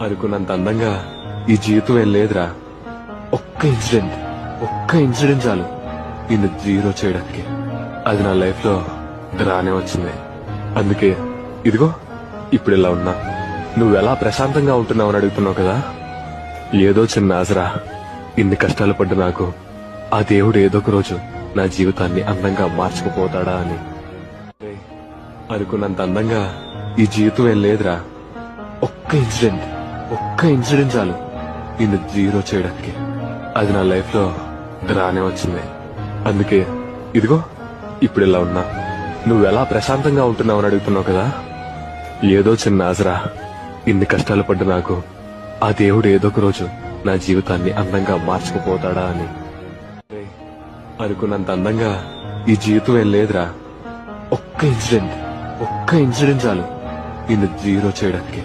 అనుకున్నంత అందంగా ఈ జీవితం ఏం లేదురా. ఒక్క ఇన్సిడెంట్ చాలు నిన్ను జీరో చేయడానికి. అది నా లైఫ్ లో రానే వచ్చింది. అందుకే ఇదిగో ఇప్పుడు ఇలా ఉన్నా. నువ్వెలా ప్రశాంతంగా ఉంటున్నావని అడుగుతున్నావు కదా. ఏదో చిన్న ఆసరా. ఇన్ని కష్టాలు పడ్డ నాకు ఆ దేవుడు ఏదో ఒక రోజు నా జీవితాన్ని అందంగా మార్చుకుపోతాడా అని. అనుకున్నంత అందంగా ఈ జీవితం ఏం లేదురా. ఒక్క ఇన్సిడెంట్ చాలు నిన్ను జీరో చేయడానికి. అది నా లైఫ్ లో రానే వచ్చింది. అందుకే ఇదిగో ఇప్పుడు ఇలా ఉన్నా. నువ్వెలా ప్రశాంతంగా ఉంటున్నావని అడుగుతున్నావు కదా. ఏదో చిన్న ఆసరా. ఇన్ని కష్టాలు పడ్డ నాకు ఆ దేవుడు ఏదో ఒక రోజు నా జీవితాన్ని అందంగా మార్చుకుపోతాడా అని. అనుకున్నంత అందంగా ఈ జీవితం ఏం లేదురా. ఒక్క ఇన్సిడెంట్ చాలు నిన్ను జీరో చేయడానికి.